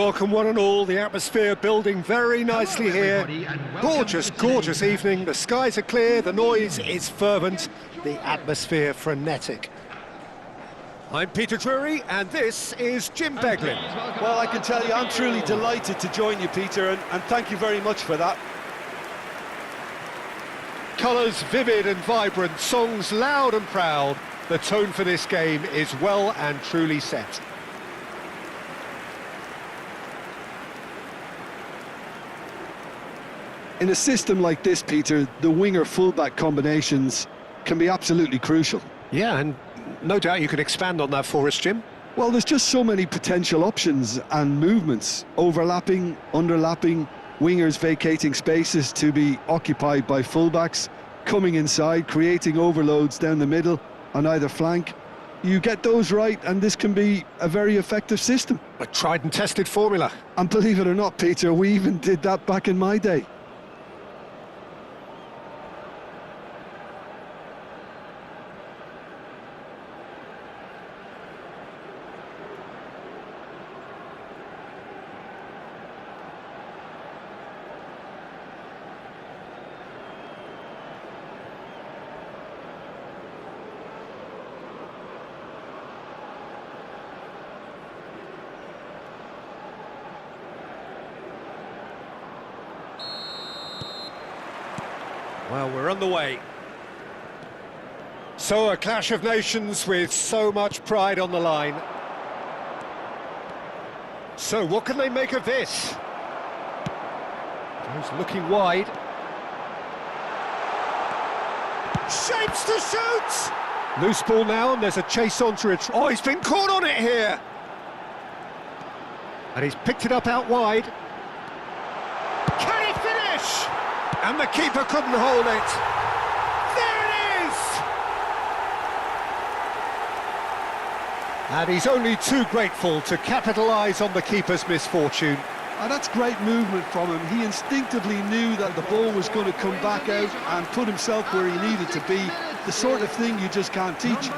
welcome one and all. The atmosphere building very nicely here. Gorgeous, gorgeous evening. The skies are clear, the noise is fervent, the atmosphere frenetic. I'm Peter Drury, and this is Jim Beglin. Well, I can tell you, I'm truly delighted to join you, Peter, and thank you very much for that. Colours vivid and vibrant, songs loud and proud. The tone for this game is well and truly set. In a system like this, Peter, the winger-fullback combinations can be absolutely crucial. Yeah, and no doubt you could expand on that for us, Jim. Well, there's just so many potential options and movements, overlapping, underlapping, wingers vacating spaces to be occupied by fullbacks, coming inside, creating overloads down the middle on either flank. You get those right, and this can be a very effective system. A tried and tested formula. And believe it or not, Peter, we even did that back in my day. Well, we're on the way. So a clash of nations with so much pride on the line. So what can they make of this? He's looking wide. Shapes to shoot! Loose ball now, and there's a chase on to it. Oh, he's been caught on it here! And he's picked it up out wide. Can he finish? And the keeper couldn't hold it. There it is! And he's only too grateful to capitalise on the keeper's misfortune. Oh, that's great movement from him. He instinctively knew that the ball was going to come back out and put himself where he needed to be. The sort of thing you just can't teach.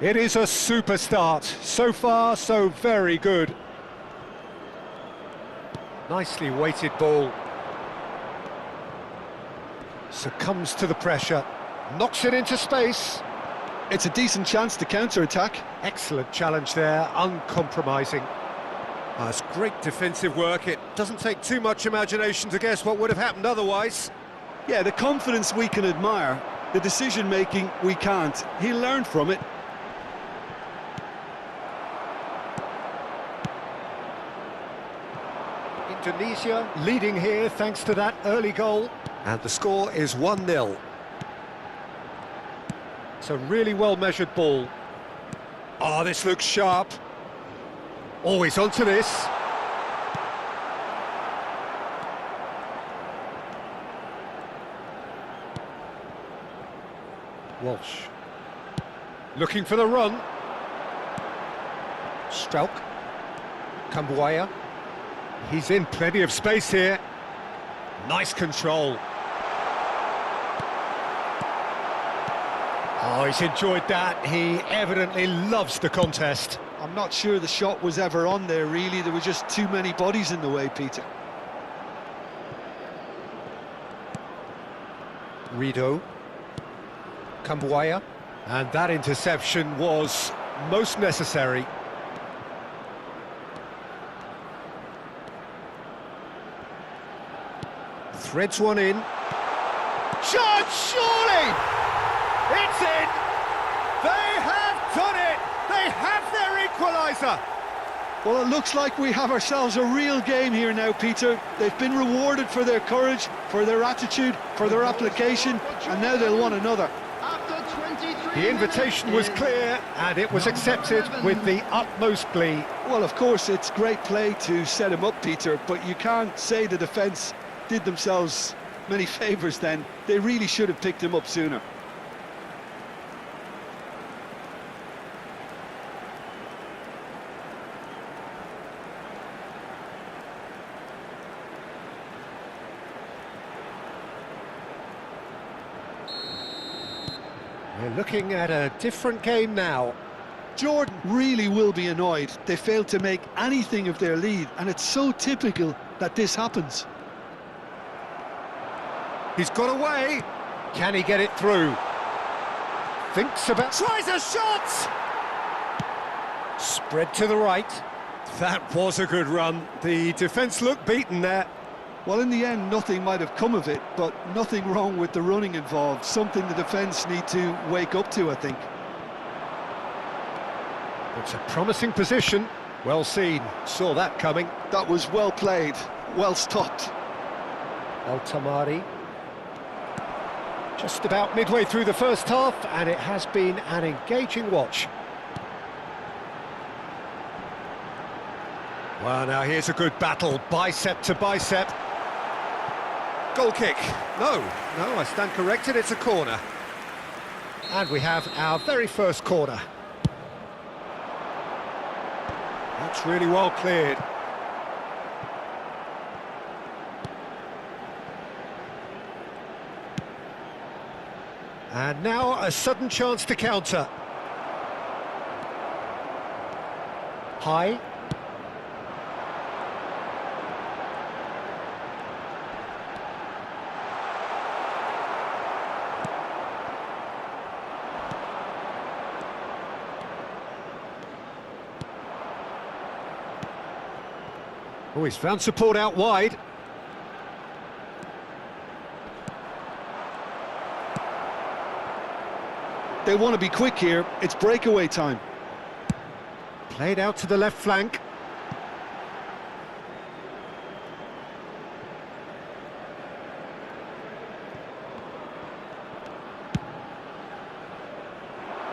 It is a super start. So far, so very good. Nicely weighted ball. Succumbs to the pressure. Knocks it into space. It's a decent chance to counter-attack. Excellent challenge there, uncompromising. That's great defensive work. It doesn't take too much imagination to guess what would have happened otherwise. Yeah, the confidence we can admire, the decision-making we can't. He learned from it. Indonesia leading here thanks to that early goal. And the score is 1-0. It's a really well-measured ball. Oh, this looks sharp. Always onto this. Walsh. Looking for the run. Strauch. Kambuaya. He's in plenty of space here. Nice control. Oh, he's enjoyed that. He evidently loves the contest. I'm not sure the shot was ever on there, really. There were just too many bodies in the way, Peter. Rido. Kambuaya. And that interception was most necessary. Threads one in. Shot, surely! It's in! They have done it! They have their equaliser! Well, it looks like we have ourselves a real game here now, Peter. They've been rewarded for their courage, for their attitude, for their application, and now they'll want another. The invitation was clear and it was accepted with the utmost glee. Well, of course, it's great play to set him up, Peter, but you can't say the defence did themselves many favours then. They really should have picked him up sooner. We're looking at a different game now. Jordan really will be annoyed. They failed to make anything of their lead, and it's so typical that this happens. He's got away. Can he get it through? Thinks about... Tries a shot! Spread to the right. That was a good run. The defence looked beaten there. Well, in the end, nothing might have come of it, but nothing wrong with the running involved. Something the defence need to wake up to, I think. It's a promising position. Well seen. Saw that coming. That was well played, well stopped. El Tamari. Just about midway through the first half, and it has been an engaging watch. Well, now here's a good battle, bicep to bicep. Goal kick. No, I stand corrected, it's a corner. And we have our very first corner. That's really well cleared. And now a sudden chance to counter. High. Oh, he's found support out wide. They want to be quick here. It's breakaway time. Played out to the left flank.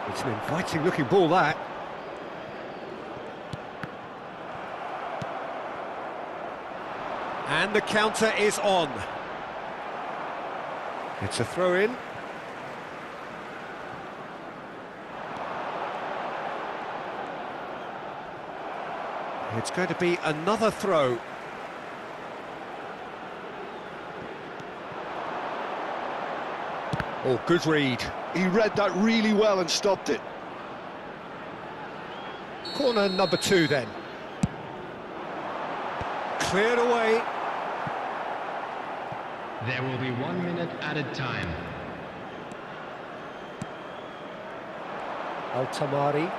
It's an inviting looking ball, that. And the counter is on. It's a throw-in. It's going to be another throw. Oh, good read. He read that really well and stopped it. Corner number 2 then. Cleared away. There will be 1 minute added time. El Tamari.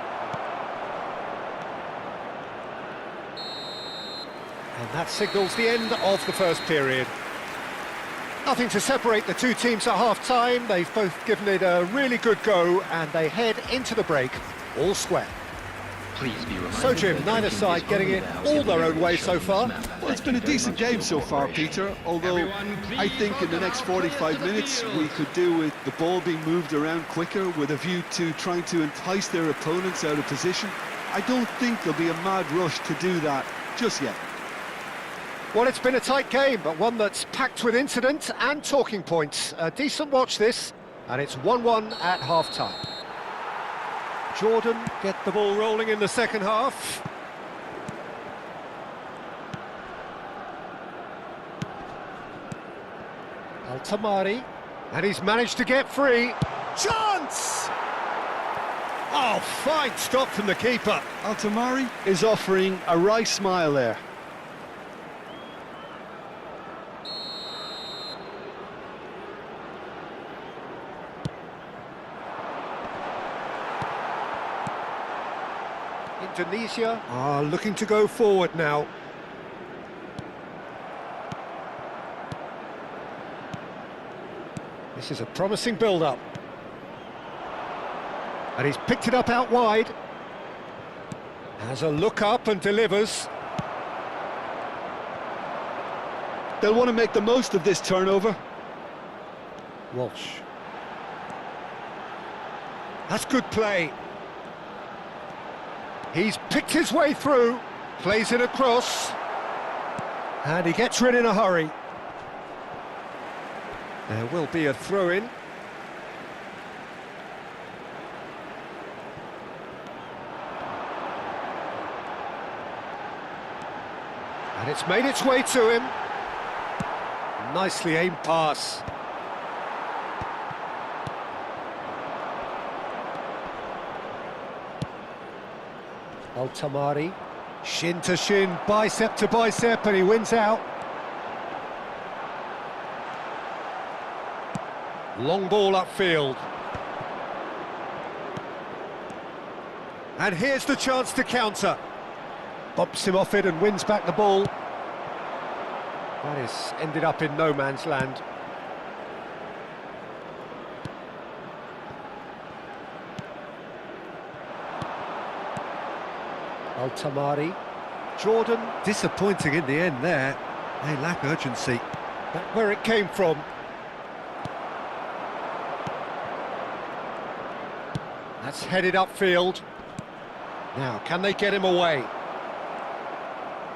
And that signals the end of the first period. Nothing to separate the two teams at half-time. They've both given it a really good go, and they head into the break all square. Please be reminded. So, Jim, neither side getting it all their own way so far. Well, it's been a decent game so far, Peter, although I think in the next 45 minutes we could do with the ball being moved around quicker with a view to trying to entice their opponents out of position. I don't think there'll be a mad rush to do that just yet. Well, it's been a tight game, but one that's packed with incident and talking points. A decent watch this, and it's 1-1 at half-time. Jordan get the ball rolling in the second half. El Tamari, and he's managed to get free. Chance! Oh, fine stop from the keeper. El Tamari is offering a wry smile there. Indonesia are looking to go forward now. This is a promising build-up. And he's picked it up out wide. Has a look up and delivers. They'll want to make the most of this turnover. Walsh. That's good play. He's picked his way through, plays it across, and he gets rid in a hurry. There will be a throw-in. And it's made its way to him. Nicely aimed pass. Altamari, shin to shin, bicep to bicep, and he wins out. Long ball upfield. And here's the chance to counter. Bumps him off it and wins back the ball. That is ended up in no man's land. Altamari. Jordan, disappointing in the end there. They lack urgency. That's where it came from. That's headed upfield. Now, can they get him away?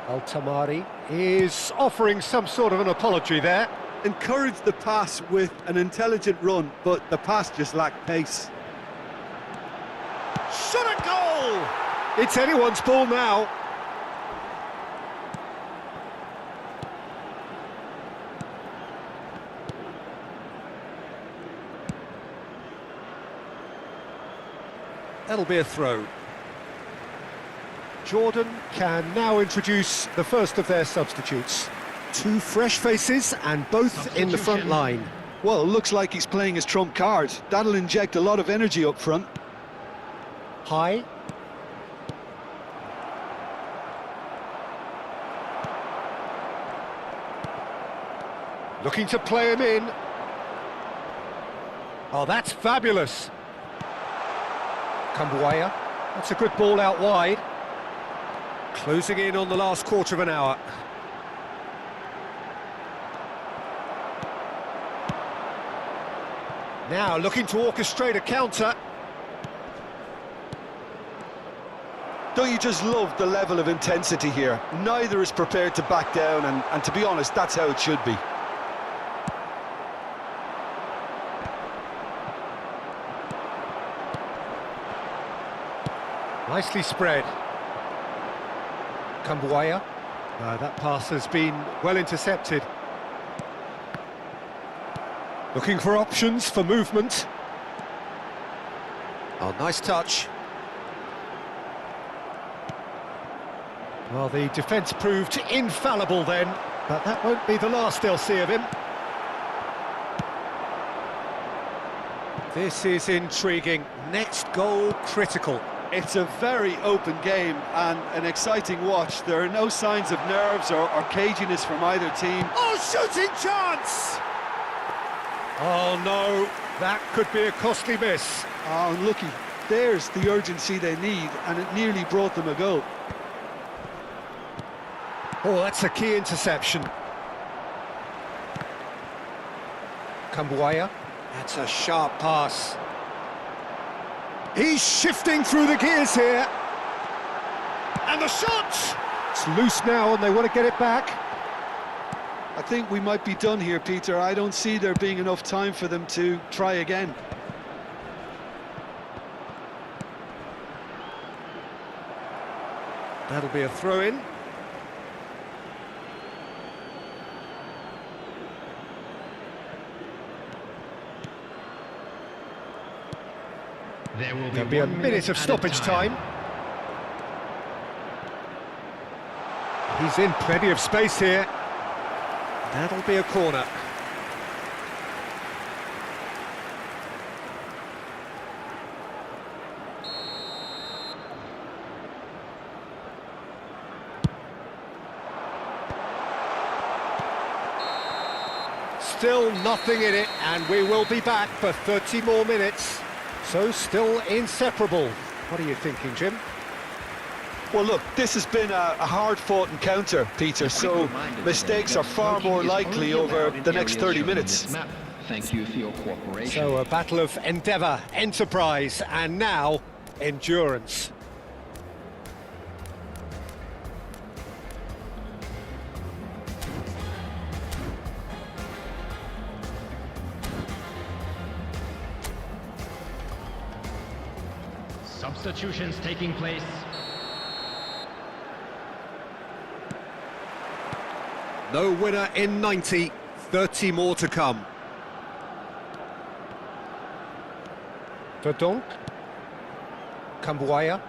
Altamari is offering some sort of an apology there. Encouraged the pass with an intelligent run, but the pass just lacked pace. Shot a goal! It's anyone's ball now. That'll be a throw. Jordan can now introduce the first of their substitutes. Two fresh faces and both in the front line. Well, looks like he's playing his trump card. That'll inject a lot of energy up front. High. Looking to play him in. Oh, that's fabulous. Kambuaya. That's a good ball out wide. Closing in on the last quarter of an hour. Now looking to orchestrate a counter. Don't you just love the level of intensity here? Neither is prepared to back down, and to be honest, that's how it should be. Nicely spread. Kambuaya. That pass has been well intercepted. Looking for options for movement. Oh, nice touch. Well, the defence proved infallible then, but that won't be the last they'll see of him. This is intriguing. Next goal critical. It's a very open game and an exciting watch. There are no signs of nerves or caginess from either team. Oh, shooting chance! Oh no, that could be a costly miss. Oh, unlucky. There's the urgency they need, and it nearly brought them a goal. Oh, that's a key interception. Kambuaya. That's a sharp pass. He's shifting through the gears here. And the shot! It's loose now and they want to get it back. I think we might be done here, Peter. I don't see there being enough time for them to try again. That'll be a throw-in. There will There'll be a minute of stoppage time. He's in plenty of space here. That'll be a corner. Still nothing in it, and we will be back for 30 more minutes. So still inseparable. What are you thinking, Jim? Well, look, this has been a hard-fought encounter, Peter, so mistakes are far more likely over the next 30 minutes. Thank you for your cooperation. So a battle of endeavour, enterprise, and now endurance. Substitutions taking place. No winner in 90, 30 more to come. Verdonk. Cambuaya.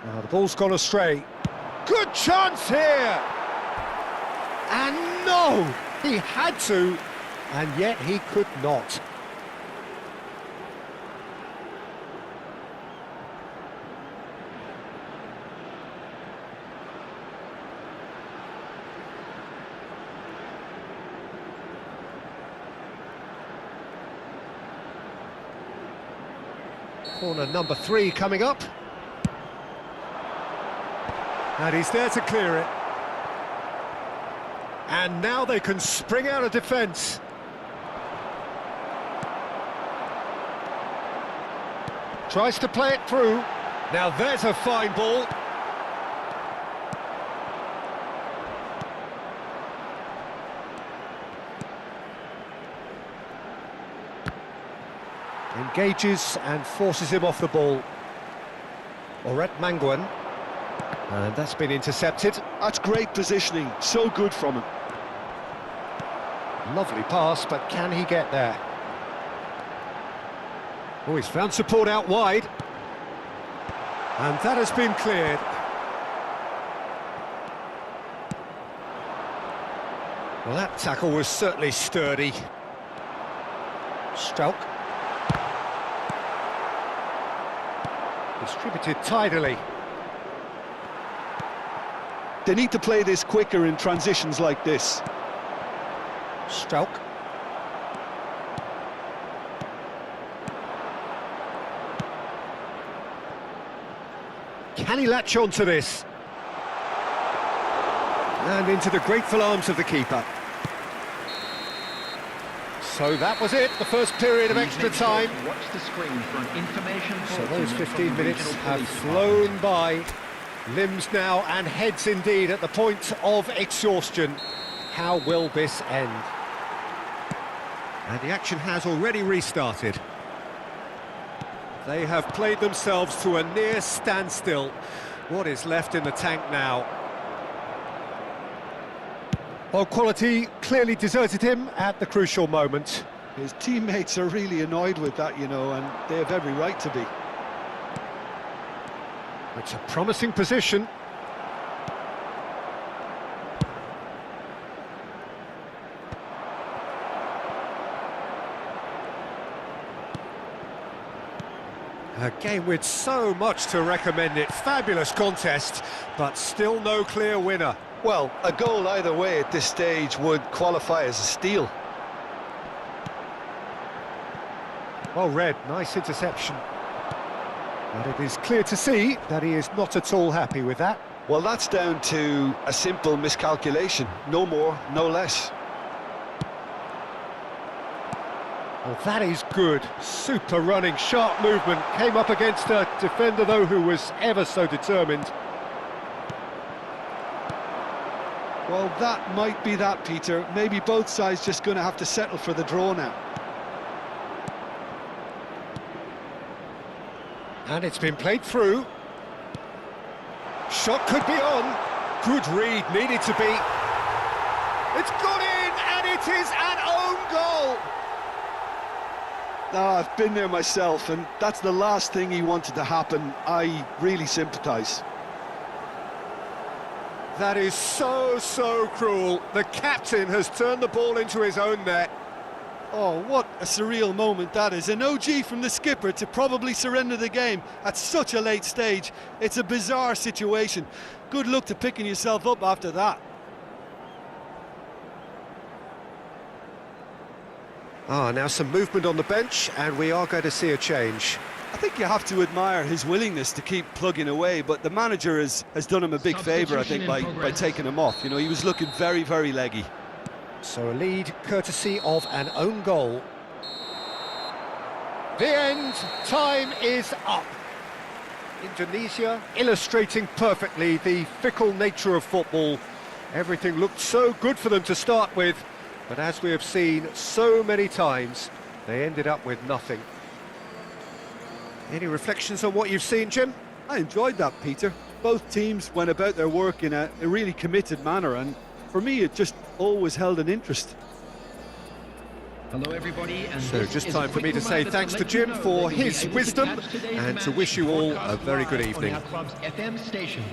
Now the ball's gone astray. Good chance here! And no! He had to, and yet he could not. Corner number 3 coming up. And he's there to clear it. And now they can spring out of defence. Tries to play it through. Now there's a fine ball. Engages and forces him off the ball. Oret Manguan. And that's been intercepted. That's great positioning, so good from him. Lovely pass, but can he get there? Oh, he's found support out wide. And that has been cleared. Well, that tackle was certainly sturdy. Strauch. Distributed tidily. They need to play this quicker in transitions like this. Strauch. Can he latch on to this? And into the grateful arms of the keeper. So that was it, the first period of extra time. Watch the screen for an information. So those 15 minutes have flown by. Limbs now and heads indeed at the point of exhaustion. How will this end? And the action has already restarted. They have played themselves to a near standstill. What is left in the tank now? Well, quality clearly deserted him at the crucial moment. His teammates are really annoyed with that, you know, and they have every right to be. It's a promising position. A game with so much to recommend it. Fabulous contest, but still no clear winner. Well, a goal either way at this stage would qualify as a steal. Well read, nice interception. But it is clear to see that he is not at all happy with that. Well, that's down to a simple miscalculation. No more, no less. Well, that is good. Super running, sharp movement. Came up against a defender, though, who was ever so determined. Well, that might be that, Peter. Maybe both sides just going to have to settle for the draw now. And it's been played through. Shot could be on. Good read, needed to be. It's gone in, and it is an own goal. No, I've been there myself, and that's the last thing he wanted to happen. I really sympathise. That is so cruel. The captain has turned the ball into his own net. Oh, what a surreal moment that is. An OG from the skipper to probably surrender the game at such a late stage. It's a bizarre situation. Good luck to picking yourself up after that. Now some movement on the bench, and we are going to see a change. I think you have to admire his willingness to keep plugging away, but the manager has done him a big favour, I think, by taking him off. You know, he was looking very leggy. So a lead courtesy of an own goal. The end time is up. Indonesia illustrating perfectly the fickle nature of football. Everything looked so good for them to start with, but as we have seen so many times, they ended up with nothing. Any reflections on what you've seen, Jim? I enjoyed that, Peter. Both teams went about their work in a really committed manner, and for me it just always held an interest. Hello everybody, and So just time for me to say thanks to Jim for his wisdom and to wish you all a very good evening. Club's FM station.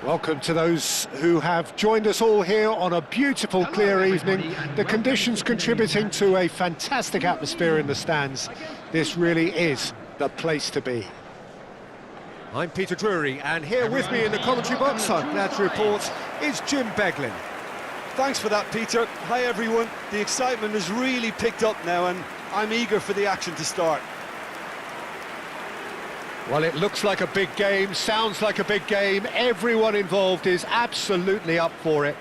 Welcome to those who have joined us all here on a beautiful, clear evening. The conditions contributing to a fantastic atmosphere in the stands. This really is the place to be. I'm Peter Drury, and here with me in the commentary box, I'm glad to report, is Jim Beglin. Thanks for that, Peter. Hi everyone. The excitement has really picked up now, and I'm eager for the action to start. Well, it looks like a big game, sounds like a big game. Everyone involved is absolutely up for it.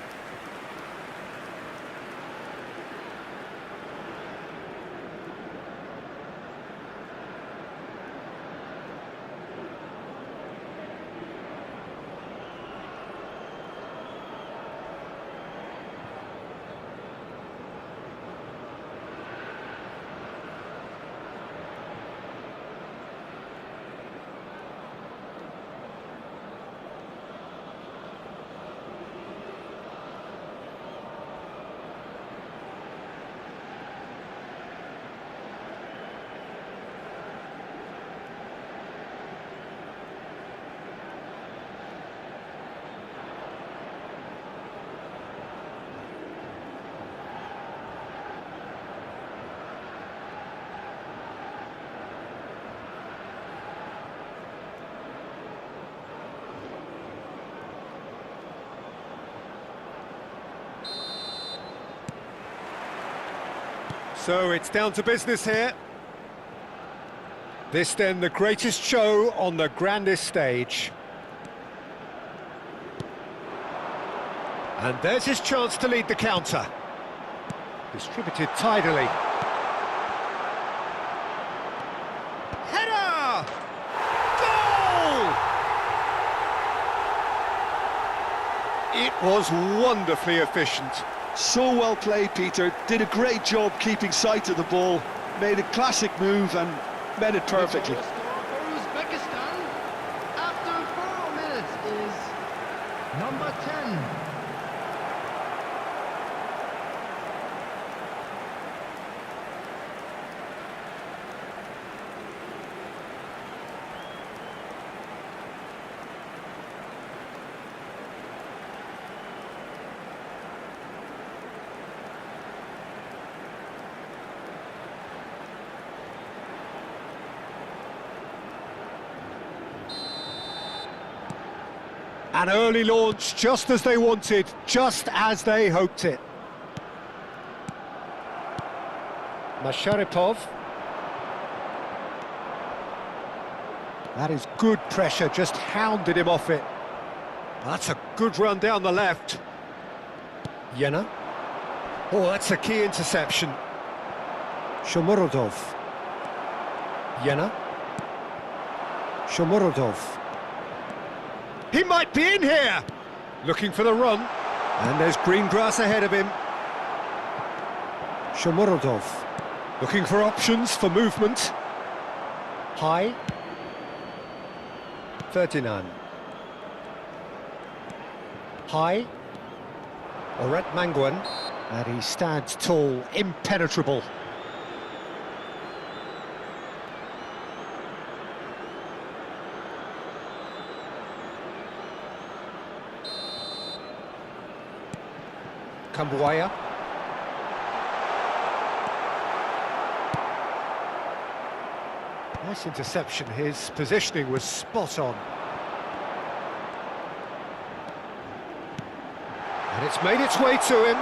So it's down to business here. This then the greatest show on the grandest stage. And there's his chance to lead the counter. Distributed tidily. Header! Goal! It was wonderfully efficient. So well played, Peter. Did a great job keeping sight of the ball. Made a classic move and met it perfectly. For Uzbekistan, after 4 minutes, is number 10. An early launch, just as they wanted, just as they hoped it. Masharipov. That is good pressure, just hounded him off it. That's a good run down the left. Yena. Oh, that's a key interception. Shomurodov. Yena. Shomurodov. He might be in here! Looking for the run. And there's green grass ahead of him. Shomurodov. Looking for options for movement. High. Ferdinand. High. Oret Manguan. And he stands tall, impenetrable. Kambuaya. Nice interception, his positioning was spot on. And it's made its way to him.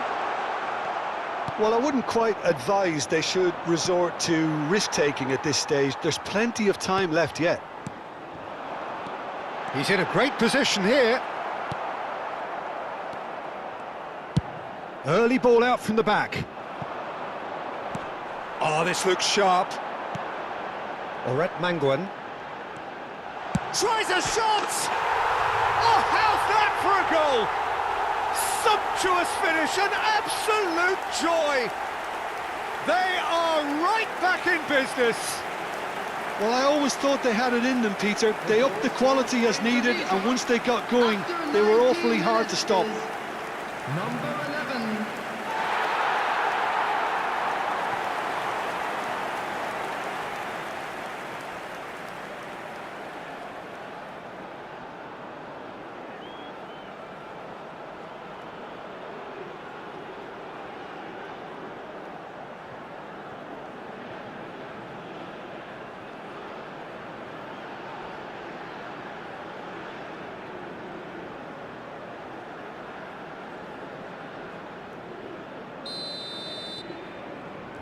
Well, I wouldn't quite advise they should resort to risk-taking at this stage. There's plenty of time left yet. He's in a great position here. Early ball out from the back. Oh, this looks sharp. Oret Manguan. Tries a shot! Oh, how's that for a goal? Sumptuous finish, an absolute joy. They are right back in business. Well, I always thought they had it in them, Peter. They upped the quality as needed, and once they got going, they were awfully hard to stop. Number 11.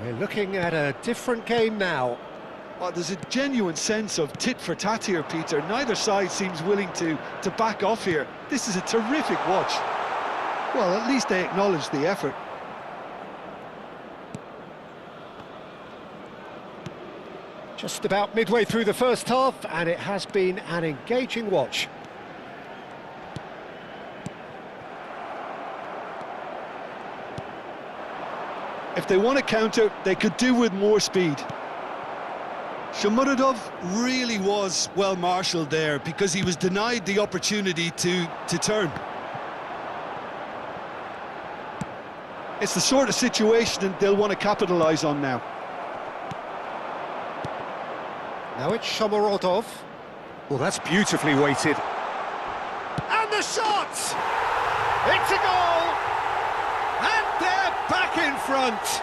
We're looking at a different game now. Oh, there's a genuine sense of tit for tat here, Peter. Neither side seems willing to back off here. This is a terrific watch. Well, at least they acknowledge the effort. Just about midway through the first half, and it has been an engaging watch. If they want to counter, they could do with more speed. Shomurodov really was well marshalled there because he was denied the opportunity to turn. It's the sort of situation that they'll want to capitalise on now. Now it's Shomurodov. Well, that's beautifully weighted. And the shot! It's a goal! And they're back in front!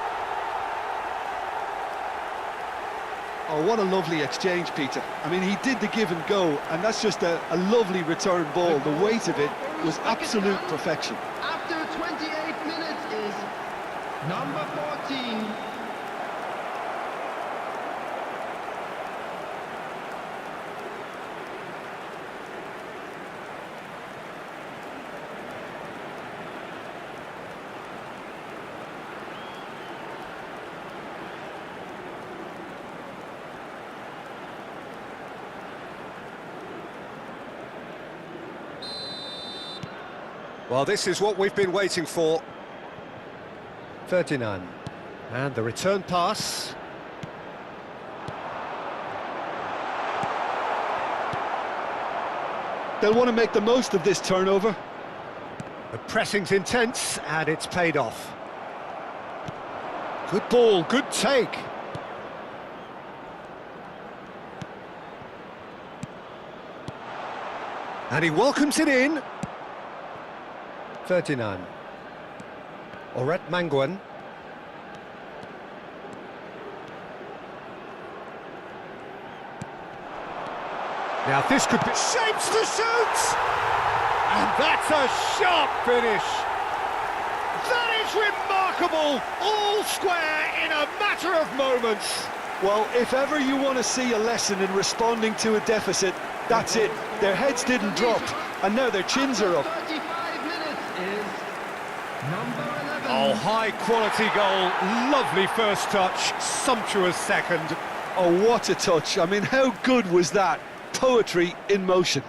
Oh, what a lovely exchange, Peter. I mean, he did the give and go, and that's just a lovely return ball. The weight of it was absolute perfection. After 28 minutes is number 14. Well, this is what we've been waiting for. Ferdinand. And the return pass. They'll want to make the most of this turnover. The pressing's intense, and it's paid off. Good ball, good take. And he welcomes it in. Ferdinand. Oret Manguan. Now this could be... Shapes to shoot! That's a sharp finish. That is remarkable. All square in a matter of moments. Well, if ever you want to see a lesson in responding to a deficit, that's it. Their heads didn't drop, and now their chins are up. 35 minutes is number 11. Oh, high-quality goal. Lovely first touch. Sumptuous second. Oh, what a touch. I mean, how good was that? Poetry in motion.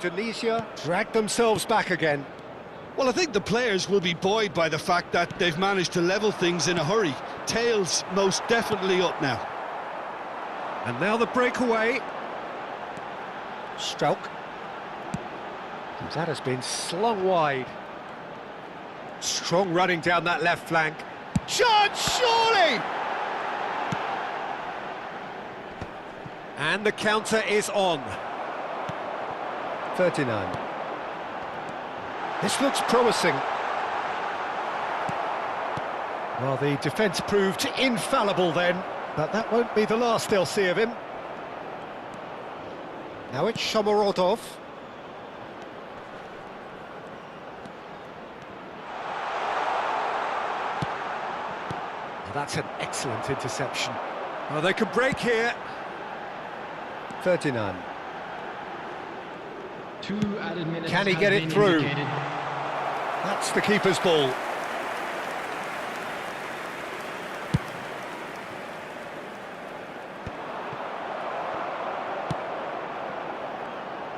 Indonesia drag themselves back again. Well, I think the players will be buoyed by the fact that they've managed to level things in a hurry. Tails most definitely up now. And now the breakaway. Strauch. And that has been slung wide. Strong running down that left flank. Chance, surely! And the counter is on. 39. This looks promising. Well, the defence proved infallible then, but that won't be the last they'll see of him. Now it's Shomorodov. Well, that's an excellent interception. Well, they could break here. 39. 2 added minutes. Can he have get it been through? indicated. That's the keeper's ball.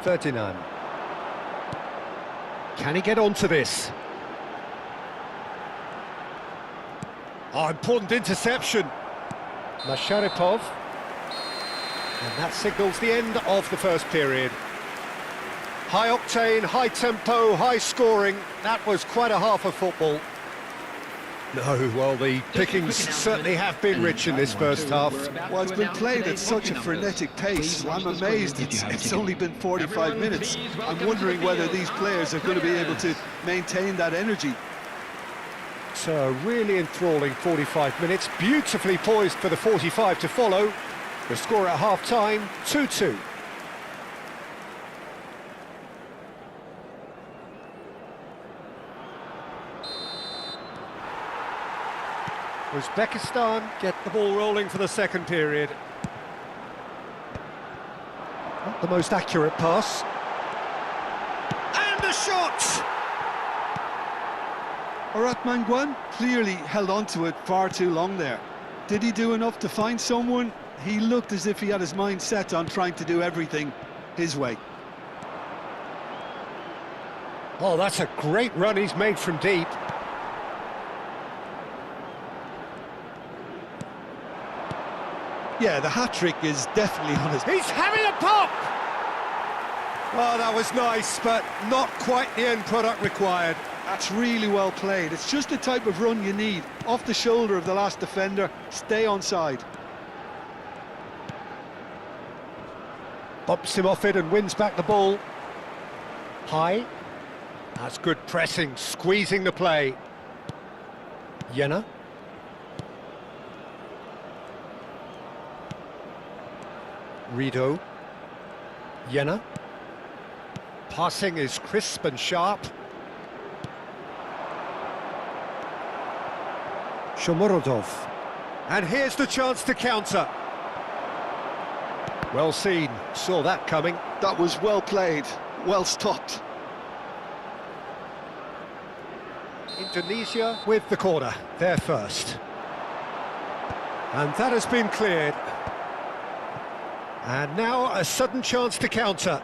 .39. Can he get onto this? Oh, important interception. Masharipov. And that signals the end of the first period. High octane, high tempo, high scoring. That was quite a half of football. No, well, the pickings certainly have been rich in this first half. Well, it's been played at such a frenetic pace. I'm amazed it's only been 45 minutes. I'm wondering whether these players are going to be able to maintain that energy. So, a really enthralling 45 minutes, beautifully poised for the 45 to follow. The score at half-time, 2-2. Uzbekistan get the ball rolling for the second period. Not the most accurate pass. And the shot! Orat Mangwan clearly held on to it far too long there. Did he do enough to find someone? He looked as if he had his mind set on trying to do everything his way. Oh, that's a great run he's made from deep. Yeah, the hat-trick is definitely on his... He's having a pop! Oh, that was nice, but not quite the end product required. That's really well played. It's just the type of run you need. Off the shoulder of the last defender, stay onside. Bumps him off it and wins back the ball. High. That's good pressing, squeezing the play. Jena. Rido. Jena. Passing is crisp and sharp. Shomorodov. And here's the chance to counter. Well seen, saw that coming. That was well played, well stopped. Indonesia with the corner, they're first. And that has been cleared. And now a sudden chance to counter.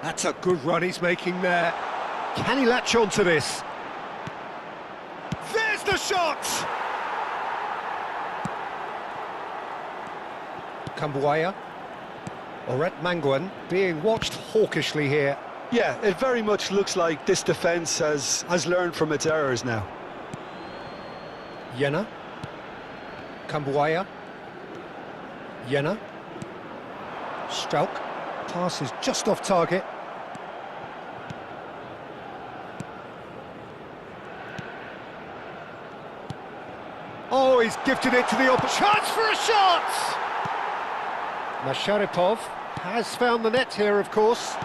That's a good run he's making there. Can he latch on to this? There's the shot! Kambuaya. Orat Mangwan being watched hawkishly here. Yeah, it very much looks like this defence has learned from its errors now. Jenna. Kambuaya. Jenna. Strauch. Pass is just off target. Oh, he's gifted it to the opposite. Chance for a shot! Masharipov has found the net here, of course.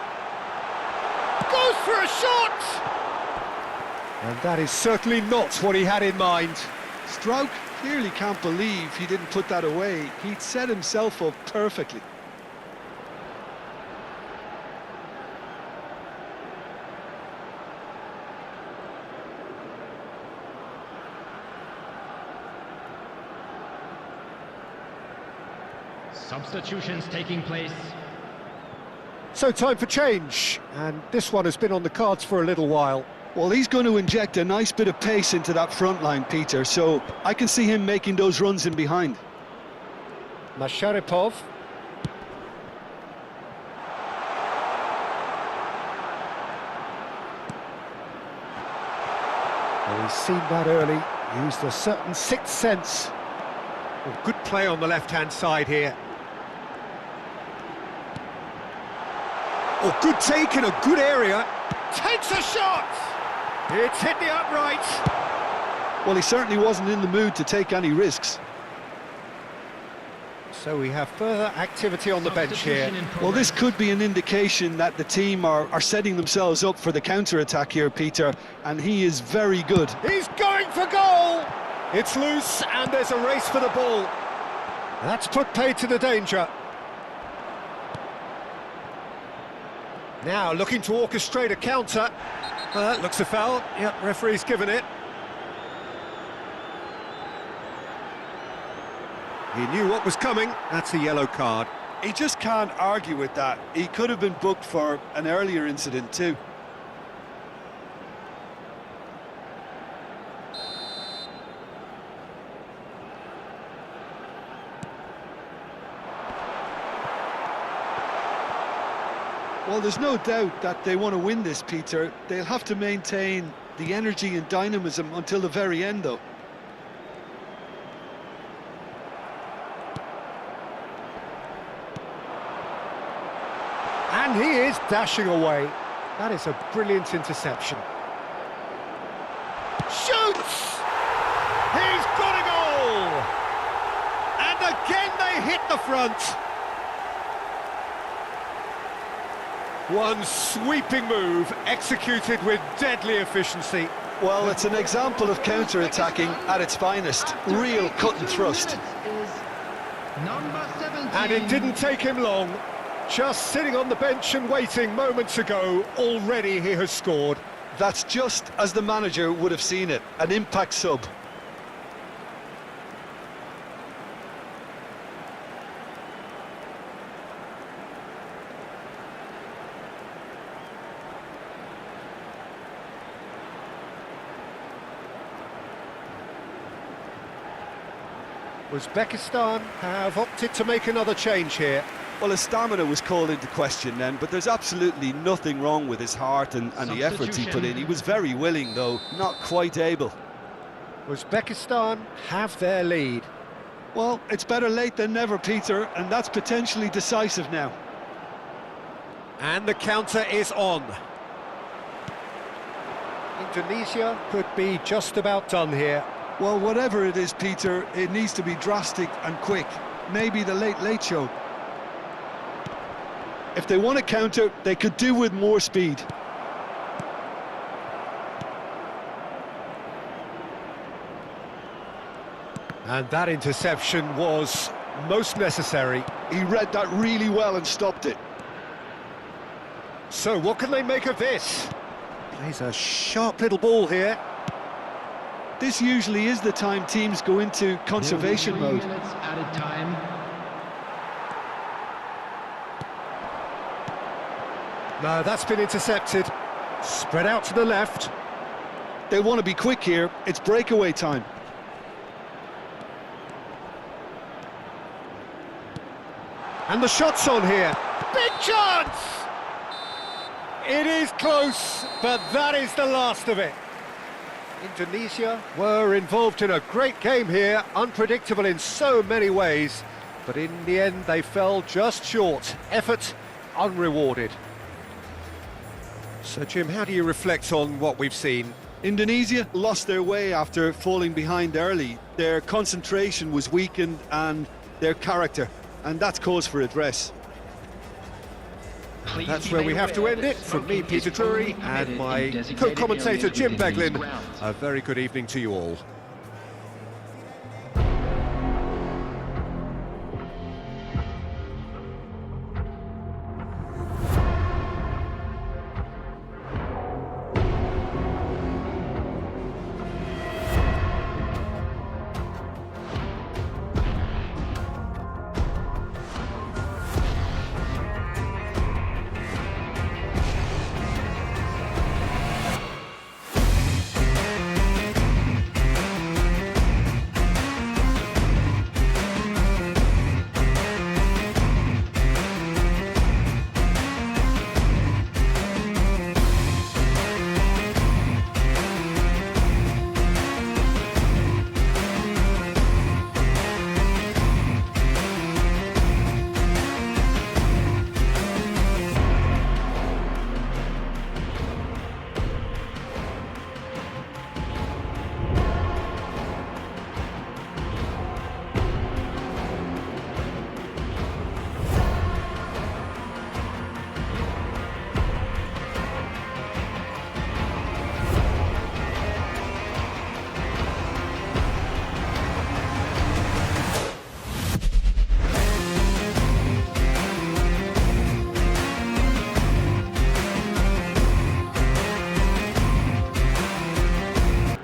Goes for a shot! And that is certainly not what he had in mind. Strauch clearly can't believe he didn't put that away. He'd set himself up perfectly. Substitutions taking place. So time for change, and this one has been on the cards for a little while. Well, he's going to inject a nice bit of pace into that front line, Peter, so I can see him making those runs in behind. Masharipov. Well, he's seen that early, used a certain sixth sense. Well, good play on the left-hand side here. Oh, good take in a good area. Takes a shot! It's hit the upright. Well, he certainly wasn't in the mood to take any risks. So we have further activity on the bench here. Well, this could be an indication that the team are setting themselves up for the counter-attack here, Peter, and he is very good. He's going for goal! It's loose, and there's a race for the ball. That's put paid to the danger. Now looking to orchestrate a counter. Looks a foul. Yep, referee's given it. He knew what was coming. That's a yellow card. He just can't argue with that. He could have been booked for an earlier incident too. Well, there's no doubt that they want to win this, Peter. They'll have to maintain the energy and dynamism until the very end, though. And he is dashing away. That is a brilliant interception. Shoots! He's got a goal! And again they hit the front. One sweeping move, executed with deadly efficiency. Well, it's an example of counter-attacking at its finest. Real cut and thrust. Number 17. And it didn't take him long. Just sitting on the bench and waiting moments ago, already he has scored. That's just as the manager would have seen it, an impact sub. Uzbekistan have opted to make another change here. Well, his stamina was called into question then, but there's absolutely nothing wrong with his heart and the efforts he put in. He was very willing, though, not quite able. Uzbekistan have their lead. Well, it's better late than never, Peter, and that's potentially decisive now. And the counter is on. Indonesia could be just about done here. Well, whatever it is, Peter, it needs to be drastic and quick. Maybe the late show. If they want to counter, they could do with more speed. And that interception was most necessary. He read that really well and stopped it. So what can they make of this? Plays a sharp little ball here. This usually is the time teams go into conservation mode. 3 minutes added time. No, that's been intercepted. Spread out to the left. They want to be quick here. It's breakaway time. And the shot's on here. Big chance! It is close, but that is the last of it. Indonesia were involved in a great game here, unpredictable in so many ways, but in the end they fell just short. Effort unrewarded. So Jim, how do you reflect on what we've seen? Indonesia lost their way after falling behind early. Their concentration was weakened and their character, and that's cause for address. That's where we have to end it. From me, Peter Drury, and my co-commentator Jim Beglin, a very good evening to you all.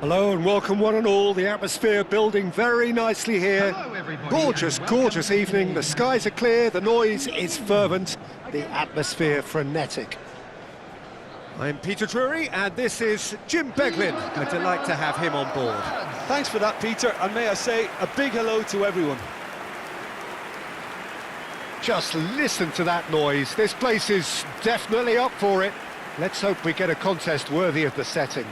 Hello and welcome one and all. The atmosphere building very nicely here. Hello, everybody, Gorgeous, and welcome gorgeous to evening. The skies are clear, the noise is fervent, the atmosphere frenetic. I'm Peter Drury and this is Jim Beglin. A delight to have him on board. Thanks for that, Peter, and may I say a big hello to everyone. Just listen to that noise. This place is definitely up for it. Let's hope we get a contest worthy of the setting.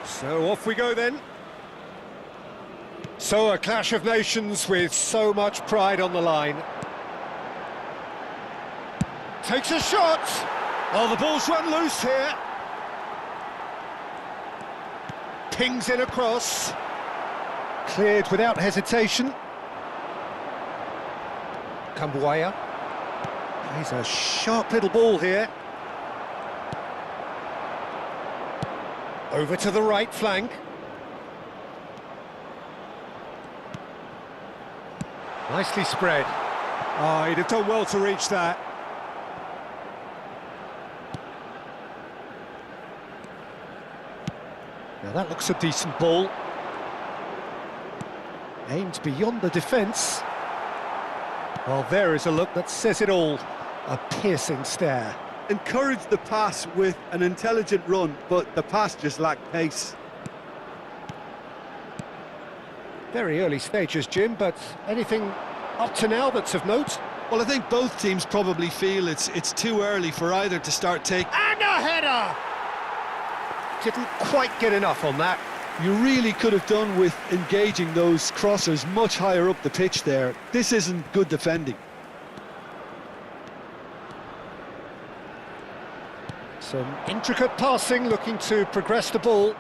So off we go then. So a clash of nations with so much pride on the line. Takes a shot. Oh, the ball's run loose here. Pings in across. Cleared without hesitation. Kambuaya. Plays a sharp little ball here. Over to the right flank. Nicely spread. Oh, he'd have done well to reach that. Now that looks a decent ball. Aimed beyond the defence. Well, there is a look that says it all. A piercing stare. Encouraged the pass with an intelligent run, but the pass just lacked pace. Very early stages, Jim, but anything up to now that's of note? Well, I think both teams probably feel it's too early for either to start taking. And a header! Didn't quite get enough on that. You really could have done with engaging those crossers much higher up the pitch there. This isn't good defending. Some intricate passing, looking to progress the ball.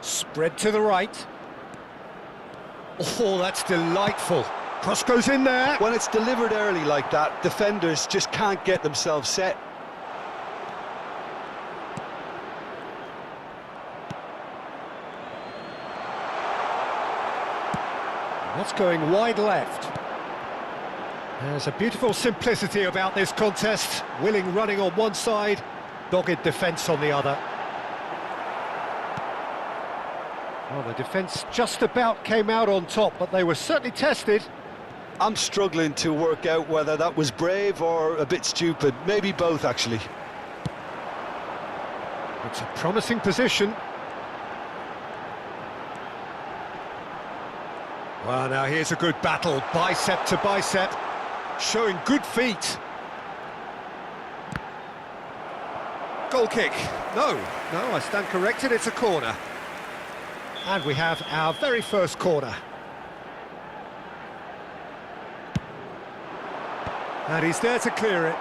Spread to the right. Oh, that's delightful. Cross goes in there. When it's delivered early like that, defenders just can't get themselves set. That's going wide left. There's a beautiful simplicity about this contest. Willing running on one side, dogged defence on the other. Well, the defence just about came out on top, but they were certainly tested. I'm struggling to work out whether that was brave or a bit stupid. Maybe both, actually. It's a promising position. Well, now here's a good battle, bicep to bicep, showing good feet. Goal kick. No, I stand corrected, it's a corner. And we have our very first corner. And he's there to clear it.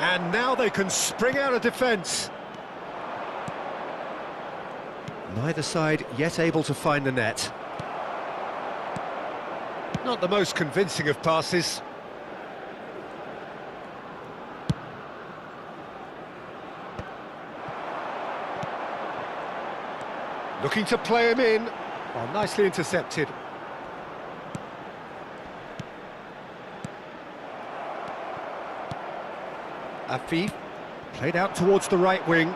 And now they can spring out of defence. Neither side yet able to find the net. Not the most convincing of passes. Looking to play him in. Well, nicely intercepted. Afif played out towards the right wing.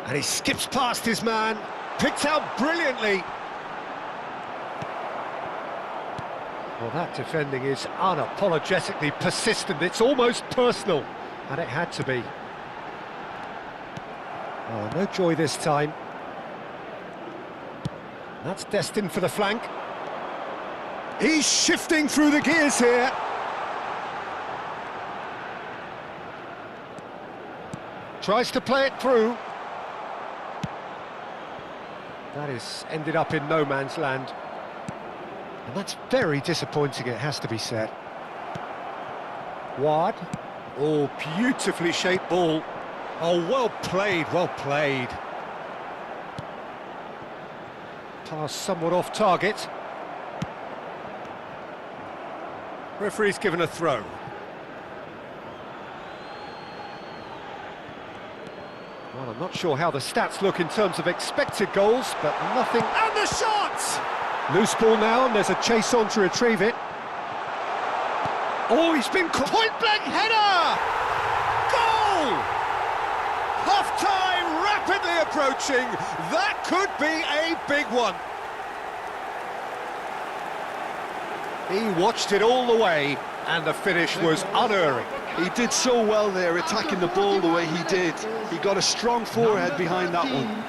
And he skips past his man, picked out brilliantly. Well, that defending is unapologetically persistent, it's almost personal, and it had to be. Oh, no joy this time. That's destined for the flank. He's shifting through the gears here. Tries to play it through. That is ended up in no man's land. And that's very disappointing, it has to be said. Ward. Oh, beautifully shaped ball. Oh, well played, well played. Pass somewhat off target. Referee's given a throw. Well, I'm not sure how the stats look in terms of expected goals, but nothing... And the shot! Loose ball now, and there's a chase on to retrieve it. Oh, he's been caught. Point-blank header! Goal! Half-time rapidly approaching. That could be a big one. He watched it all the way, and the finish was unerring. He did so well there, attacking the ball the way he did. He got a strong forehead behind that one.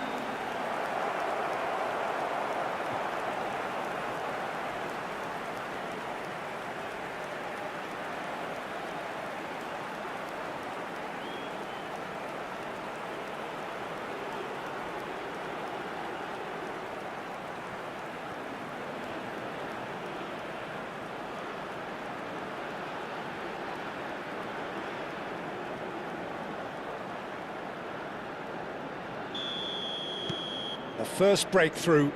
The first breakthrough.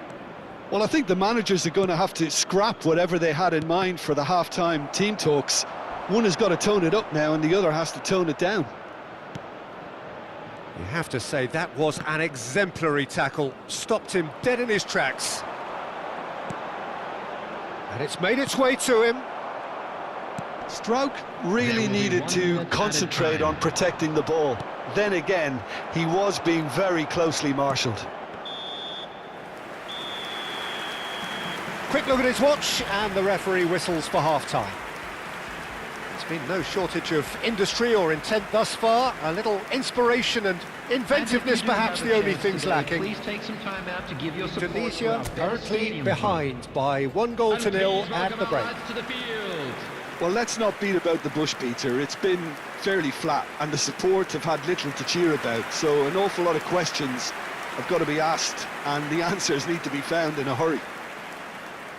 Well, I think the managers are going to have to scrap whatever they had in mind for the half-time team talks. One has got to tone it up now and the other has to tone it down. You have to say that was an exemplary tackle. Stopped him dead in his tracks. And it's made its way to him. Struijk really needed to concentrate on protecting the ball. Then again, he was being very closely marshalled. Quick look at his watch, and the referee whistles for half-time. There's been no shortage of industry or intent thus far. A little inspiration and inventiveness, perhaps the only things lacking. Please take some time out to give your support to Indonesia our currently stadium behind by 1-0 at the break. To the field. Well, let's not beat about the bush, Peter. It's been fairly flat, and the support have had little to cheer about. So an awful lot of questions have got to be asked, and the answers need to be found in a hurry.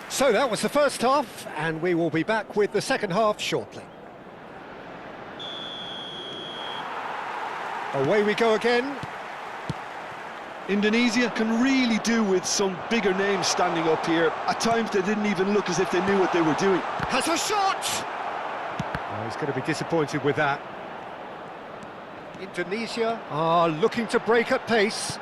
So that was the first half, and we will be back with the second half shortly. Away we go again. Indonesia can really do with some bigger names standing up here. At times they didn't even look as if they knew what they were doing. Has a shot! Oh, he's going to be disappointed with that. Indonesia are looking to break at pace.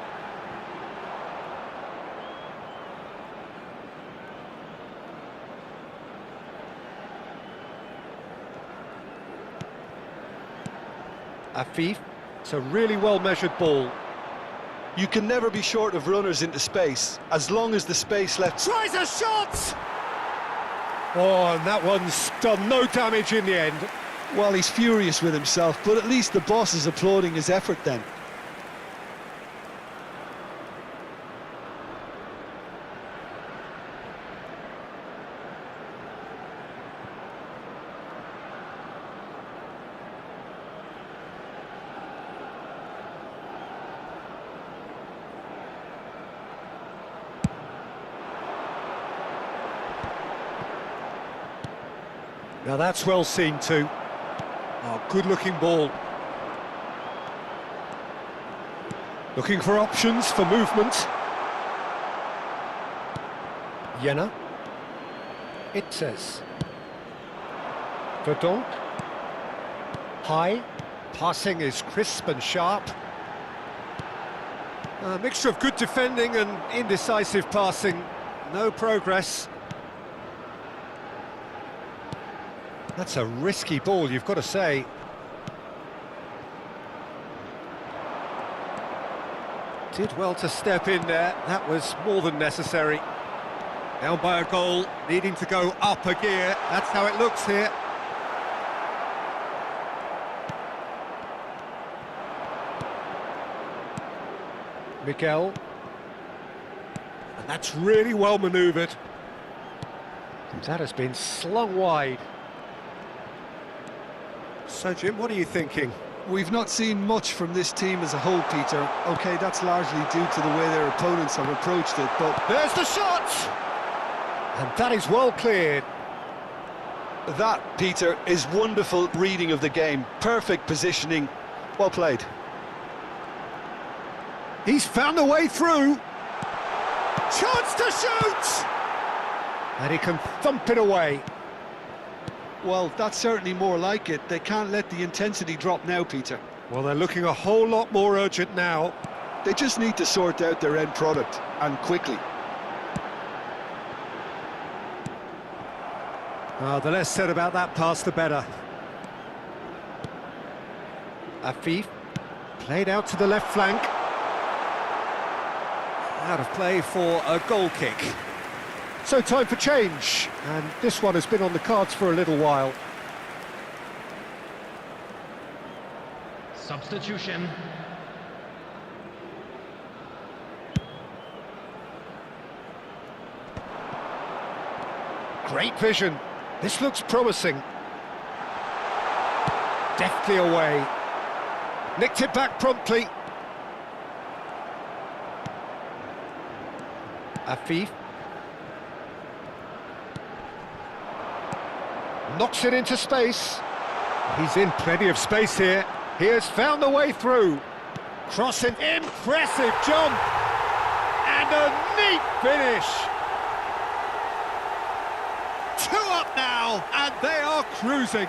Afif, it's a really well-measured ball. You can never be short of runners into space, as long as the space left... Tries a shot! Oh, and that one's done no damage in the end. Well, he's furious with himself, but at least the boss is applauding his effort then. Now that's well seen too. Oh, good-looking ball. Looking for options for movement. Jena. It says. Verdonk. High. Passing is crisp and sharp. A mixture of good defending and indecisive passing. No progress. That's a risky ball, you've got to say. Did well to step in there, that was more than necessary. Down by a goal, needing to go up a gear, that's how it looks here. Miguel. And that's really well manoeuvred. That has been slung wide. So, Jim, what are you thinking? We've not seen much from this team as a whole, Peter. OK, that's largely due to the way their opponents have approached it, but... There's the shot! And that is well cleared. That, Peter, is wonderful reading of the game. Perfect positioning. Well played. He's found a way through. Chance to shoot! And he can thump it away. Well, that's certainly more like it. They can't let the intensity drop now, Peter. Well, they're looking a whole lot more urgent now. They just need to sort out their end product, and quickly. The less said about that pass, the better. Afif, played out to the left flank. Out of play for a goal kick. So time for change, and this one has been on the cards for a little while. Substitution. Great vision. This looks promising. Deftly away. Nicked it back promptly. Afif. Knocks it into space. He's in plenty of space here. He has found the way through. Crossing, impressive jump. And a neat finish. 2 up now, and they are cruising.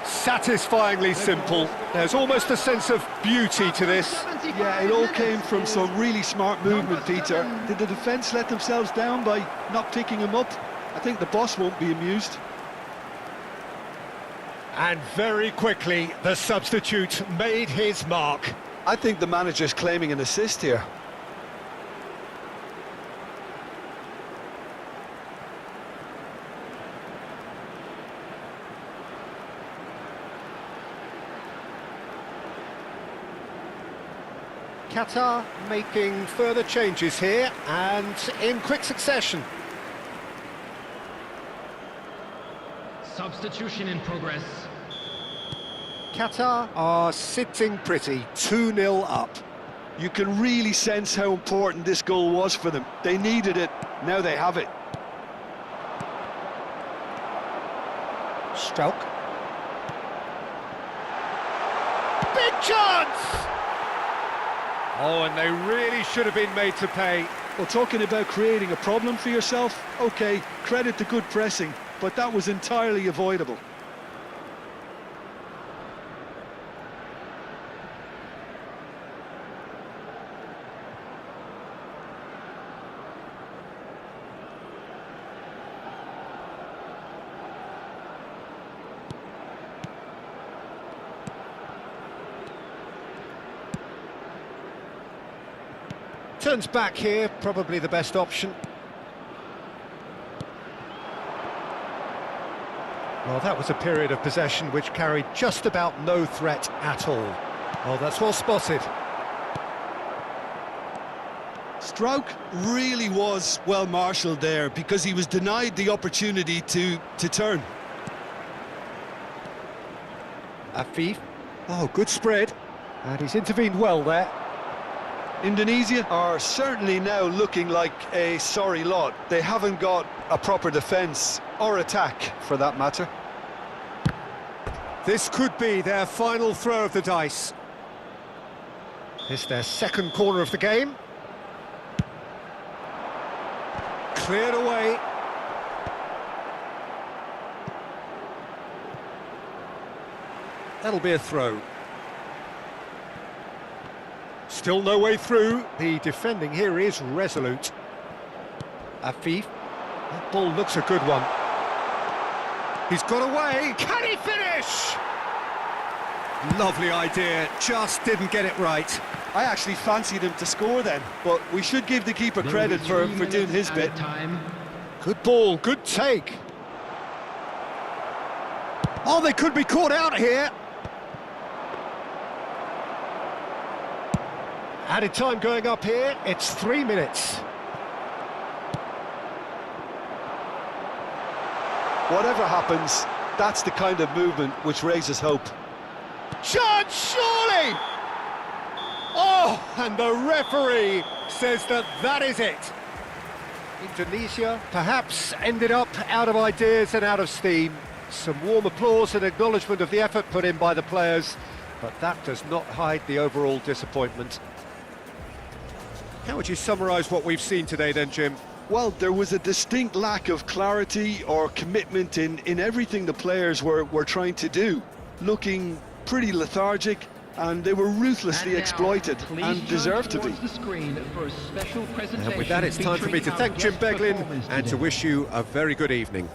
Satisfyingly simple. There's almost a sense of beauty to this. Yeah, it all came from some really smart movement, Peter. Did the defence let themselves down by not picking him up? I think the boss won't be amused. And very quickly, the substitute made his mark. I think the manager's claiming an assist here. Qatar making further changes here, and in quick succession. Substitution in progress. Qatar are sitting pretty, 2-0 up. You can really sense how important this goal was for them. They needed it, now they have it. Strauch. Big chance! Oh, and they really should have been made to pay. Well, talking about creating a problem for yourself, okay, credit to good pressing, but that was entirely avoidable. Turns back here, probably the best option. Well, that was a period of possession which carried just about no threat at all. Oh, that's well spotted. Strauch really was well marshalled there because he was denied the opportunity to turn. Afif. Oh, good spread. And he's intervened well there. Indonesia are certainly now looking like a sorry lot. They haven't got a proper defence or attack, for that matter. This could be their final throw of the dice. It's their second corner of the game. Cleared away. That'll be a throw. Still no way through. The defending here is resolute. Afif. That ball looks a good one. He's got away. Can he finish? Lovely idea. Just didn't get it right. I actually fancied him to score then, but we should give the keeper credit for doing his bit. Good ball, good take. Oh, they could be caught out here. Added time going up here, it's 3 minutes. Whatever happens, that's the kind of movement which raises hope. Chance, surely! Oh, and the referee says that is it. Indonesia perhaps ended up out of ideas and out of steam. Some warm applause and acknowledgement of the effort put in by the players, but that does not hide the overall disappointment. How would you summarise what we've seen today then, Jim? Well, there was a distinct lack of clarity or commitment in everything the players were trying to do. Looking pretty lethargic, and they were ruthlessly exploited and deserved to be. And with that, it's time for me to thank Jim Beglin and to wish you a very good evening.